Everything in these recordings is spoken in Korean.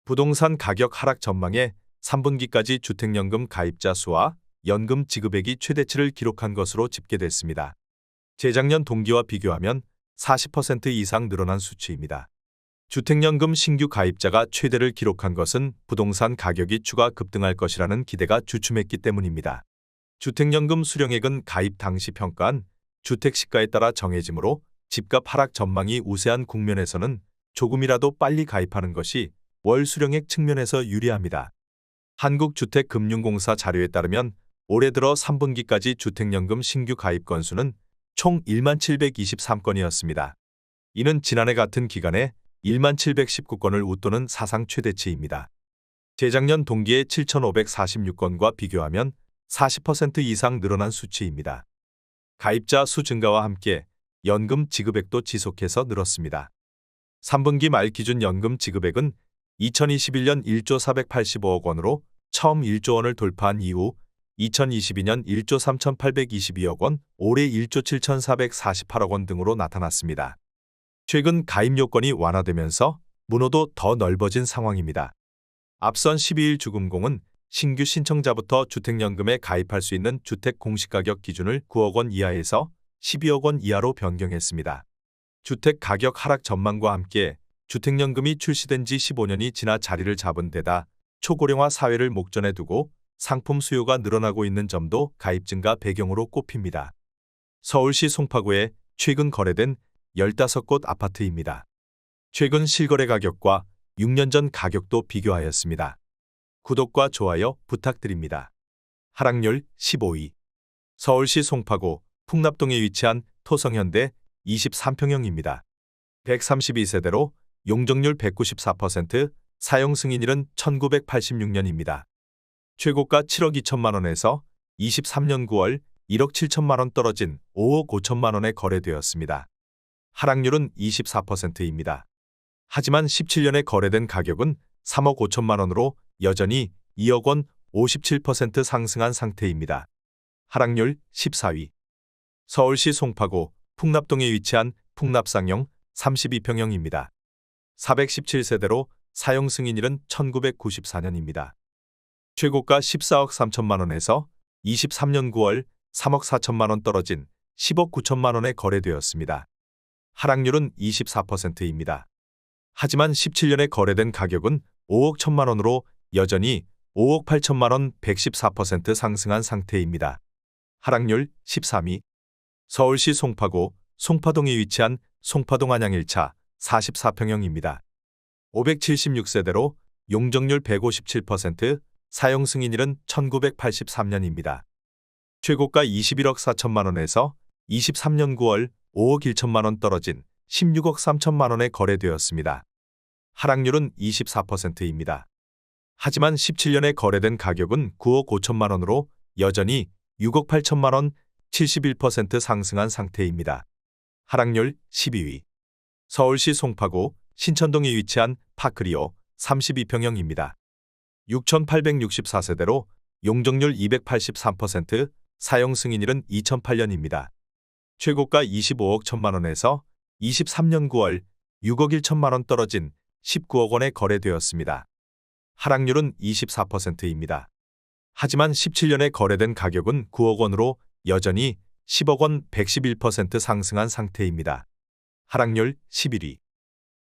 부동산 가격 하락 전망에 3분기까지 주택연금 가입자 수와 연금 지급액이 최대치를 기록한 것으로 집계됐습니다. 재작년 동기와 비교하면 40% 이상 늘어난 수치입니다. 주택연금 신규 가입자가 최대를 기록한 것은 부동산 가격이 추가 급등할 것이라는 기대가 주춤했기 때문입니다. 주택연금 수령액은 가입 당시 평가한 주택시가에 따라 정해지므로 집값 하락 전망이 우세한 국면에서는 조금이라도 빨리 가입하는 것이 월 수령액 측면에서 유리합니다. 한국주택금융공사 자료에 따르면 올해 들어 3분기까지 주택연금 신규 가입 건수는 총 1723건이었습니다. 이는 지난해 같은 기간에 1719건을 웃도는 사상 최대치입니다. 재작년 동기의 7546건과 비교하면 40% 이상 늘어난 수치입니다. 가입자 수 증가와 함께 연금 지급액도 지속해서 늘었습니다. 3분기 말 기준 연금 지급액은 2021년 1조 485억 원으로 처음 1조 원을 돌파한 이후 2022년 1조 3,822억 원, 올해 1조 7,448억 원 등으로 나타났습니다. 최근 가입 요건이 완화되면서 문호도 더 넓어진 상황입니다. 앞선 12일 주금공은 신규 신청자부터 주택연금에 가입할 수 있는 주택 공시가격 기준을 9억 원 이하에서 12억 원 이하로 변경했습니다. 주택 가격 하락 전망과 함께 주택연금이 출시된 지 15년이 지나 자리를 잡은 데다 초고령화 사회를 목전에 두고 상품 수요가 늘어나고 있는 점도 가입 증가 배경으로 꼽힙니다. 서울시 송파구에 최근 거래된 15곳 아파트입니다. 최근 실거래 가격과 6년 전 가격도 비교하였습니다. 구독과 좋아요 부탁드립니다. 하락률 15위. 서울시 송파구 풍납동에 위치한 토성현대 23평형입니다. 132세대로 용적률 194%, 사용 승인일은 1986년입니다. 최고가 7억 2천만 원에서 23년 9월 1억 7천만 원 떨어진 5억 5천만 원에 거래되었습니다. 하락률은 24%입니다. 하지만 17년에 거래된 가격은 3억 5천만 원으로 여전히 2억 원 57% 상승한 상태입니다. 하락률 14위. 서울시 송파구 풍납동에 위치한 풍납상용 32평형입니다. 417세대로 사용 승인일은 1994년입니다. 최고가 14억 3천만 원에서 23년 9월 3억 4천만 원 떨어진 10억 9천만 원에 거래되었습니다. 하락률은 24%입니다. 하지만 17년에 거래된 가격은 5억 1천만 원으로 여전히 5억 8천만 원 114% 상승한 상태입니다. 하락률 13위. 서울시 송파구 송파동에 위치한 송파동 안양 1차 44평형입니다. 576세대로 용적률 157%, 사용 승인일은 1983년입니다. 최고가 21억 4천만 원에서 23년 9월 5억 1천만 원 떨어진 16억 3천만 원에 거래되었습니다. 하락률은 24%입니다. 하지만 17년에 거래된 가격은 9억 5천만 원으로 여전히 6억 8천만 원 71% 상승한 상태입니다. 하락률 12위. 서울시 송파구 신천동에 위치한 파크리오 32평형입니다. 6,864세대로 용적률 283%, 사용 승인일은 2008년입니다. 최고가 25억 1천만 원에서 23년 9월 6억 1천만 원 떨어진 19억 원에 거래되었습니다. 하락률은 24%입니다. 하지만 17년에 거래된 가격은 9억 원으로 여전히 10억 원 111% 상승한 상태입니다. 하락률 11위.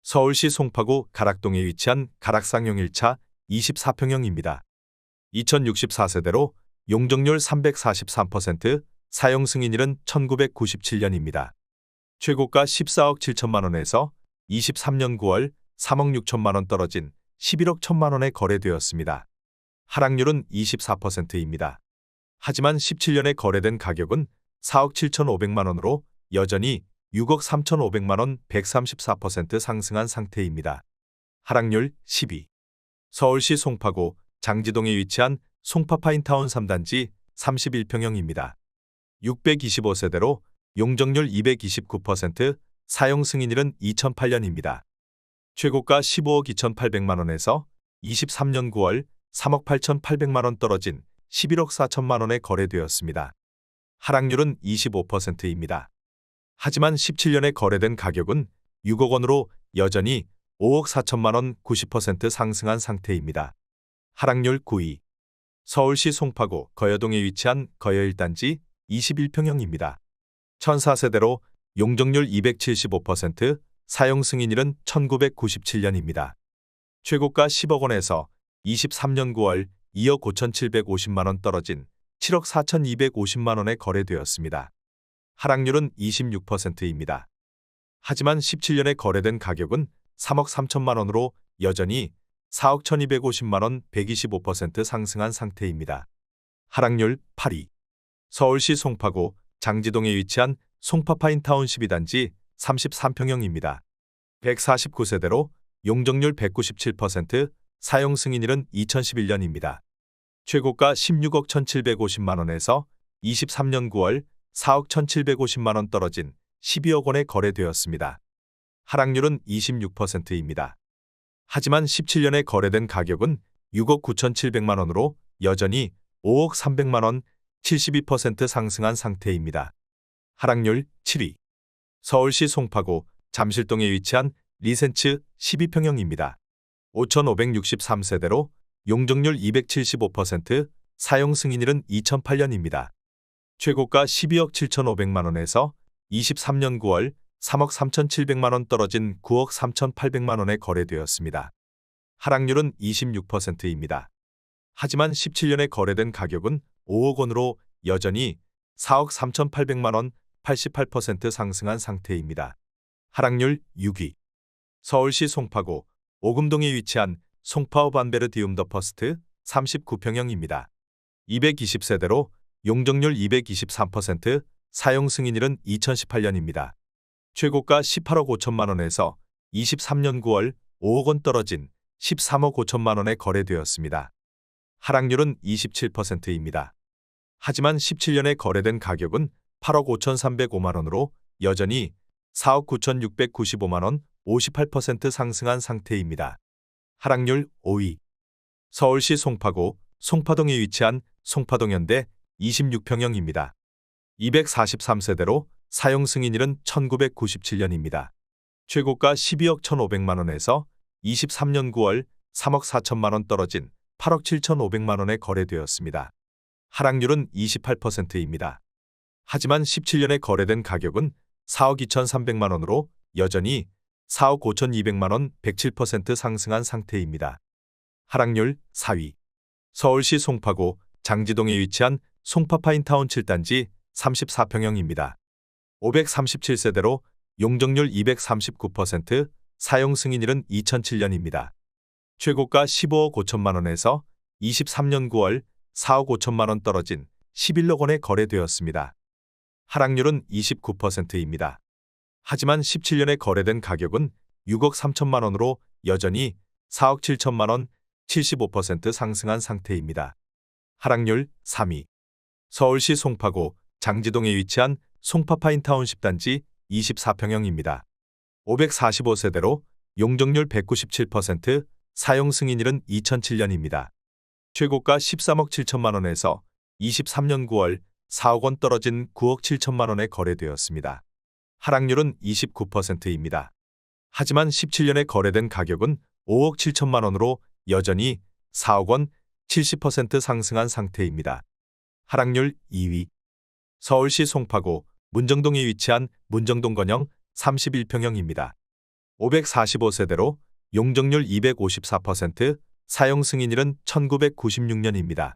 서울시 송파구 가락동에 위치한 가락상용 1차 24평형입니다. 2064세대로 용적률 343%, 사용 승인일은 1997년입니다. 최고가 14억 7천만 원에서 23년 9월 3억 6천만 원 떨어진 11억 1천만 원에 거래되었습니다. 하락률은 24%입니다. 하지만 17년에 거래된 가격은 4억 7,500만 원으로 여전히 6억 3,500만 원 134% 상승한 상태입니다. 하락률 10위. 서울시 송파구 장지동에 위치한 송파파인타운 3단지 31평형입니다. 625세대로 용적률 229%, 사용 승인일은 2008년입니다. 최고가 15억 2,800만 원에서 23년 9월 3억 8,800만 원 떨어진 11억 4천만 원에 거래되었습니다. 하락률은 25%입니다. 하지만 17년에 거래된 가격은 6억 원으로 여전히 5억 4천만 원 90% 상승한 상태입니다. 하락률 9위. 서울시 송파구 거여동에 위치한 거여 1단지 21평형입니다. 1004세대로 용적률 275%, 사용 승인일은 1997년입니다. 최고가 10억 원에서 23년 9월 2억 5,750만 원 떨어진 7억 4,250만 원에 거래되었습니다. 하락률은 26%입니다. 하지만 17년에 거래된 가격은 3억 3천만 원으로 여전히 4억 1,250만 원 125% 상승한 상태입니다. 하락률 8위. 서울시 송파구 장지동에 위치한 송파파인타운 12단지 33평형입니다. 149세대로 용적률 197%, 사용 승인일은 2011년입니다. 최고가 16억 1,750만 원에서 23년 9월 4억 1,750만 원 떨어진 12억 원에 거래되었습니다. 하락률은 26%입니다. 하지만 17년에 거래된 가격은 6억 9,700만 원으로 여전히 5억 300만 원 72% 상승한 상태입니다. 하락률 7위. 서울시 송파구 잠실동에 위치한 리센츠 12평형입니다. 5,563세대로 용적률 275%, 사용 승인일은 2008년입니다. 최고가 12억 7,500만 원에서 23년 9월 3억 3,700만 원 떨어진 9억 3,800만 원에 거래되었습니다. 하락률은 26%입니다. 하지만 17년에 거래된 가격은 5억 원으로 여전히 4억 3,800만 원 88% 상승한 상태입니다. 하락률 6위. 서울시 송파구 오금동에 위치한 송파읍 안베르디움 더 퍼스트 39평형입니다. 220세대로 용적률 223%, 사용 승인일은 2018년입니다. 최고가 18억 5천만 원에서 23년 9월 5억 원 떨어진 13억 5천만 원에 거래되었습니다. 하락률은 27%입니다. 하지만 17년에 거래된 가격은 8억 5,305만 원으로 여전히 4억 9,695만 원 58% 상승한 상태입니다. 하락률 5위. 서울시 송파구 송파동에 위치한 송파동현대 26평형입니다. 243세대로 사용 승인일은 1997년입니다. 최고가 12억 1,500만 원에서 23년 9월 3억 4천만 원 떨어진 8억 7,500만 원에 거래되었습니다. 하락률은 28%입니다. 하지만 17년에 거래된 가격은 4억 2,300만 원으로 여전히 4억 5,200만 원 107% 상승한 상태입니다. 하락률 4위. 서울시 송파구 장지동에 위치한 송파파인타운 7단지 34평형입니다. 537세대로 용적률 239%, 사용 승인일은 2007년입니다. 최고가 15억 5천만 원에서 23년 9월 4억 5천만 원 떨어진 11억 원에 거래되었습니다. 하락률은 29%입니다. 하지만 17년에 거래된 가격은 6억 3천만 원으로 여전히 4억 7천만 원 75% 상승한 상태입니다. 하락률 3위. 서울시 송파구 장지동에 위치한 송파파인타운 10단지 24평형입니다. 545세대로 용적률 197%, 사용 승인일은 2007년입니다. 최고가 13억 7천만 원에서 23년 9월 4억 원 떨어진 9억 7천만 원에 거래되었습니다. 하락률은 29%입니다. 하지만 17년에 거래된 가격은 5억 7천만 원으로 여전히 4억 원 70% 상승한 상태입니다. 하락률 2위. 서울시 송파구 문정동에 위치한 문정동건영 31평형입니다. 545세대로 용적률 254%, 사용 승인일은 1996년입니다.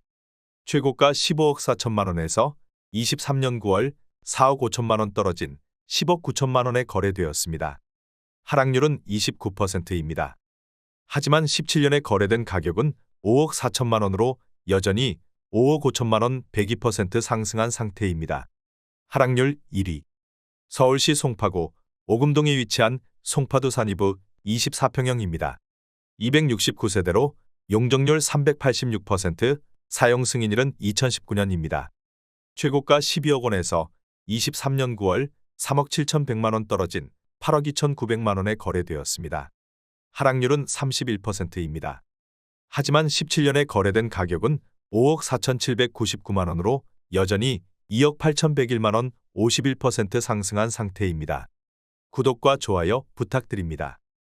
최고가 15억 4천만 원에서 23년 9월 4억 5천만 원 떨어진 10억 9천만 원에 거래되었습니다. 하락률은 29%입니다. 하지만 17년에 거래된 가격은 5억 4천만 원으로 여전히 5억 5천만 원 102% 상승한 상태입니다. 하락률 1위. 서울시 송파구 오금동에 위치한 송파두 산이부 24평형입니다. 269세대로 용적률 386%, 사용 승인일은 2019년입니다. 최고가 12억 원에서 23년 9월 3억 7,100만 원 떨어진 8억 2,900만 원에 거래되었습니다. 하락률은 31%입니다. 하지만 17년에 거래된 가격은 5억 4,799만 원으로 여전히 2억 8,101만 원 51% 상승한 상태입니다. 구독과 좋아요 부탁드립니다.